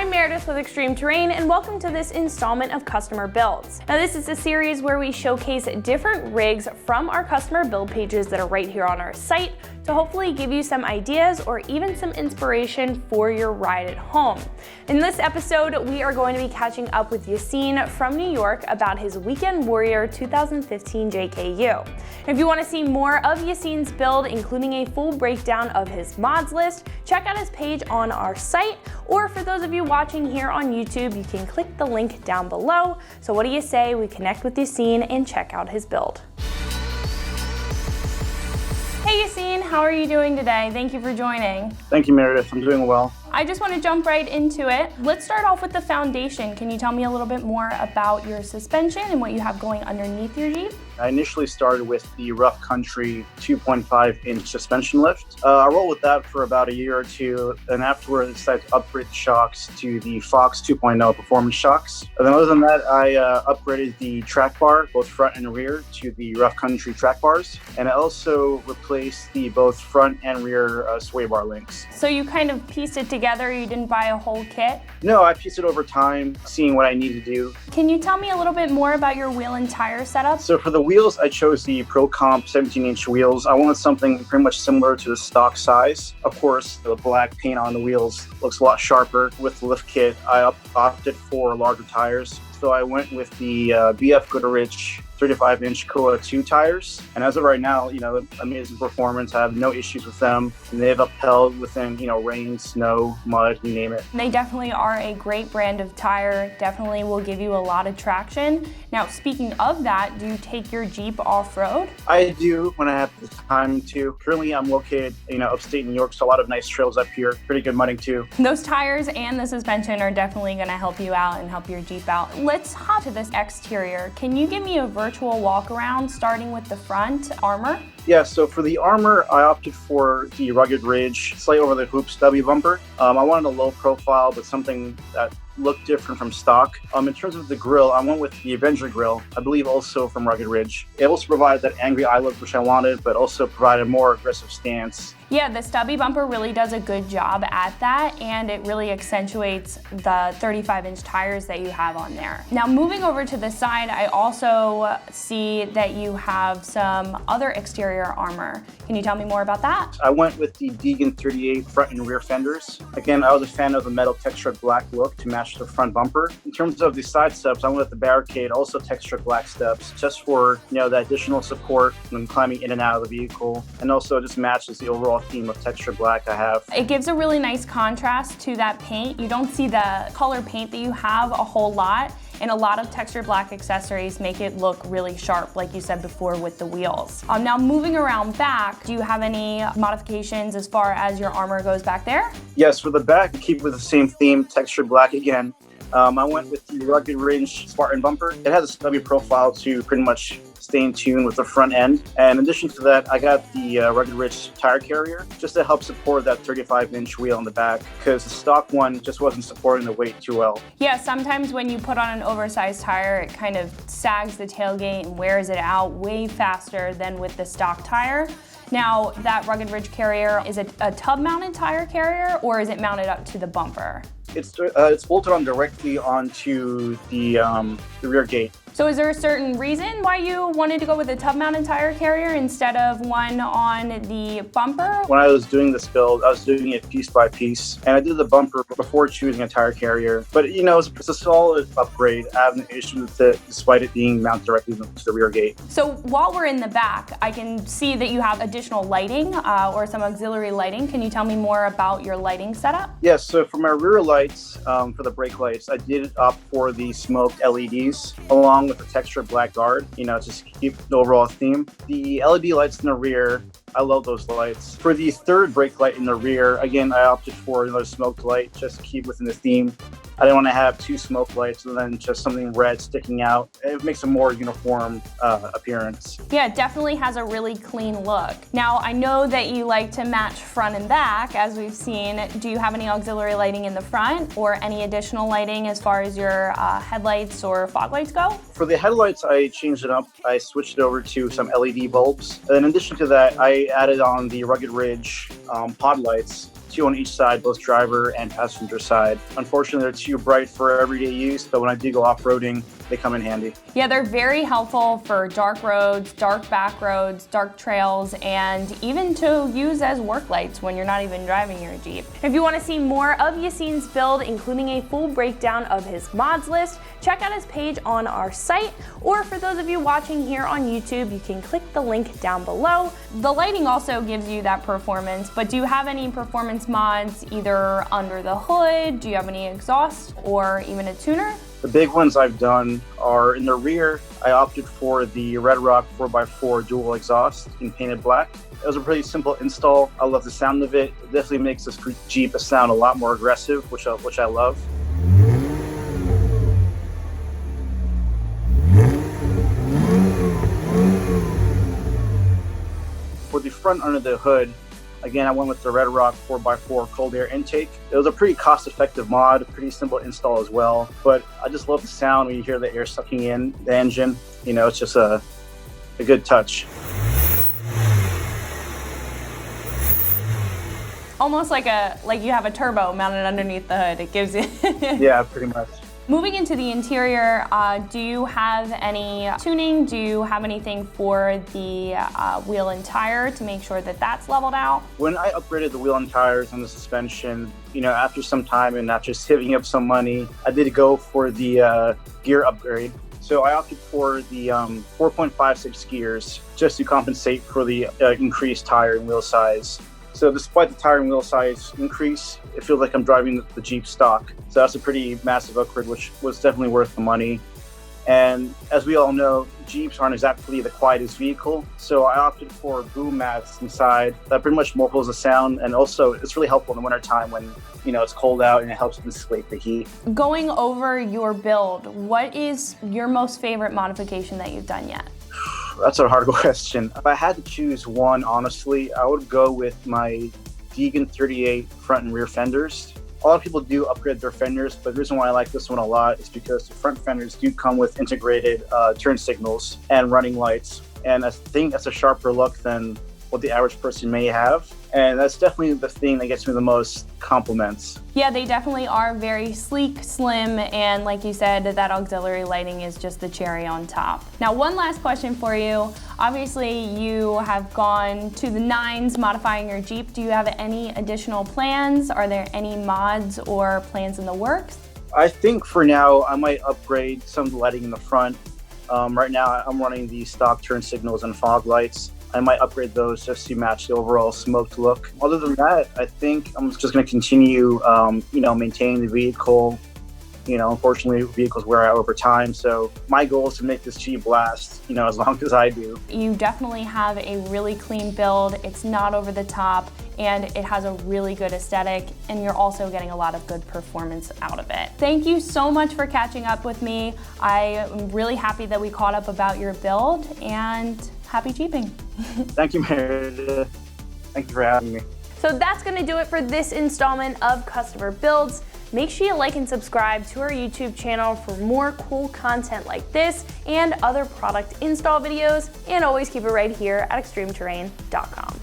I'm Meredith with Extreme Terrain, and welcome to this installment of Customer Builds. Now, this is a series where we showcase different rigs from our customer build pages that are right here on our site to hopefully give you some ideas or even some inspiration for your ride at home. In this episode, we are going to be catching up with Yassine from New York about his Weekend Warrior 2015 JKU. If you want to see more of Yassine's build, including a full breakdown of his mods list, check out his page on our site, or for those of you watching here on YouTube, you can click the link down below. So what do you say we connect with Yassine and check out his build? Hey Yassine, how are you doing today? Thank you for joining. Thank you, Meredith. I'm doing well. I just want to jump right into it. Let's start off with the foundation. Can you tell me a little bit more about your suspension and what you have going underneath your Jeep? I initially started with the Rough Country 2.5-inch suspension lift. I rolled with that for about a year or two, and afterwards I decided to upgrade the shocks to the Fox 2.0 performance shocks. And then other than that, I upgraded the track bar, both front and rear, to the Rough Country track bars. And I also replaced the both front and rear sway bar links. So you kind of pieced it together, you didn't buy a whole kit? No, I pieced it over time, seeing what I need to do. Can you tell me a little bit more about your wheel and tire setup? So for the wheels, I chose the Pro Comp 17-inch wheels. I wanted something pretty much similar to the stock size. Of course, the black paint on the wheels looks a lot sharper. With the lift kit, I opted for larger tires. So I went with the BF Goodrich 35-inch Koa 2 tires. And as of right now, amazing performance. I have no issues with them. And they've upheld within, rain, snow, mud, you name it. They definitely are a great brand of tire. Definitely will give you a lot of traction. Now, speaking of that, do you take your Jeep off-road? I do when I have the time to. Currently, I'm located, upstate New York, so a lot of nice trails up here. Pretty good mudding too. Those tires and the suspension are definitely going to help you out and help your Jeep out. Let's hop to this exterior. Can you give me a virtual walk around, starting with the front armor? Yeah, so for the armor, I opted for the Rugged Ridge Slate Over the Hoop stubby bumper. I wanted a low profile, but something that looked different from stock. In terms of the grille, I went with the Avenger grille, I believe also from Rugged Ridge. It also provided that angry eye look, which I wanted, but also provided a more aggressive stance. Yeah, the stubby bumper really does a good job at that, and it really accentuates the 35-inch tires that you have on there. Now, moving over to the side, I also see that you have some other exterior armor. Can you tell me more about that? I went with the Deegan 38 front and rear fenders. Again, I was a fan of the metal textured black look to match the front bumper. In terms of the side steps, I went with the Barricade, also textured black steps, just for that additional support when climbing in and out of the vehicle, and also just matches the overall theme of textured black I have. It gives a really nice contrast to that paint. You don't see the color paint that you have a whole lot, and a lot of textured black accessories make it look really sharp, like you said before with the wheels. Now, moving around back, do you have any modifications as far as your armor goes back there? Yes, for the back, keep with the same theme, textured black again. I went with the Rugged Ridge Spartan bumper. It has a stubby profile to pretty much stay in tune with the front end. And in addition to that, I got the Rugged Ridge tire carrier just to help support that 35-inch wheel on the back, because the stock one just wasn't supporting the weight too well. Yeah, sometimes when you put on an oversized tire, it kind of sags the tailgate and wears it out way faster than with the stock tire. Now, that Rugged Ridge carrier, is it a tub-mounted tire carrier, or is it mounted up to the bumper? It's bolted on directly onto the rear gate. So is there a certain reason why you wanted to go with a tub-mounted tire carrier instead of one on the bumper? When I was doing this build, I was doing it piece by piece, and I did the bumper before choosing a tire carrier. But it's a solid upgrade. I have no issue with it, despite it being mounted directly to the rear gate. So while we're in the back, I can see that you have additional lighting or some auxiliary lighting. Can you tell me more about your lighting setup? Yes, so for my rear lights, for the brake lights, I did opt for the smoked LEDs along with the textured black guard, just keep the overall theme. The LED lights in the rear, I love those lights. For the third brake light in the rear, again, I opted for another smoked light just to keep within the theme. I didn't want to have two smoke lights and then just something red sticking out. It makes a more uniform appearance. Yeah, it definitely has a really clean look. Now, I know that you like to match front and back, as we've seen. Do you have any auxiliary lighting in the front or any additional lighting as far as your headlights or fog lights go? For the headlights, I changed it up. I switched it over to some LED bulbs. And in addition to that, I added on the Rugged Ridge pod lights. two on each side, both driver and passenger side. Unfortunately, they're too bright for everyday use, but when I do go off-roading, they come in handy. Yeah, they're very helpful for dark roads, dark back roads, dark trails, and even to use as work lights when you're not even driving your Jeep. If you want to see more of Yassine's build, including a full breakdown of his mods list, check out his page on our site, or for those of you watching here on YouTube, you can click the link down below. The lighting also gives you that performance, but do you have any performance mods either under the hood? Do you have any exhaust or even a tuner? The big ones I've done are in the rear. I opted for the Red Rock 4x4 dual exhaust in painted black. It was a pretty simple install. I love the sound of it. It definitely makes this Jeep sound a lot more aggressive, which I love. For the front under the hood, again, I went with the Red Rock 4x4 cold air intake. It was a pretty cost-effective mod, pretty simple install as well, but I just love the sound when you hear the air sucking in the engine. You know, it's just a good touch. Almost like you have a turbo mounted underneath the hood. It gives you Yeah, pretty much. Moving into the interior, do you have any tuning? Do you have anything for the wheel and tire to make sure that that's leveled out? When I upgraded the wheel and tires and the suspension, you know, after some time and after saving up some money, I did go for the gear upgrade. So I opted for the 4.56 gears just to compensate for the increased tire and wheel size. So despite the tire and wheel size increase, it feels like I'm driving the Jeep stock. So that's a pretty massive upgrade, which was definitely worth the money. And as we all know, Jeeps aren't exactly the quietest vehicle. So I opted for boom mats inside that pretty much muffles the sound. And also it's really helpful in the wintertime when, you know, it's cold out and it helps insulate the heat. Going over your build, what is your most favorite modification that you've done yet? That's a hard question. If I had to choose one, honestly, I would go with my Deegan 38 front and rear fenders. A lot of people do upgrade their fenders, but the reason why I like this one a lot is because the front fenders do come with integrated turn signals and running lights. And I think that's a sharper look than what the average person may have. And that's definitely the thing that gets me the most compliments. Yeah, they definitely are very sleek, slim, and like you said, that auxiliary lighting is just the cherry on top. Now, one last question for you. Obviously, you have gone to the nines modifying your Jeep. Do you have any additional plans? Are there any mods or plans in the works? I think for now, I might upgrade some of the lighting in the front. Right now, I'm running the stock turn signals and fog lights. I might upgrade those just to match the overall smoked look. Other than that, I think I'm just going to continue, maintaining the vehicle. You know, unfortunately, vehicles wear out over time. So my goal is to make this Jeep last, you know, as long as I do. You definitely have a really clean build. It's not over the top, and it has a really good aesthetic, and you're also getting a lot of good performance out of it. Thank you so much for catching up with me. I am really happy that we caught up about your build, and happy Jeeping. Thank you, Meredith. Thank you for having me. So that's gonna do it for this installment of Customer Builds. Make sure you like and subscribe to our YouTube channel for more cool content like this and other product install videos, and always keep it right here at extremeterrain.com.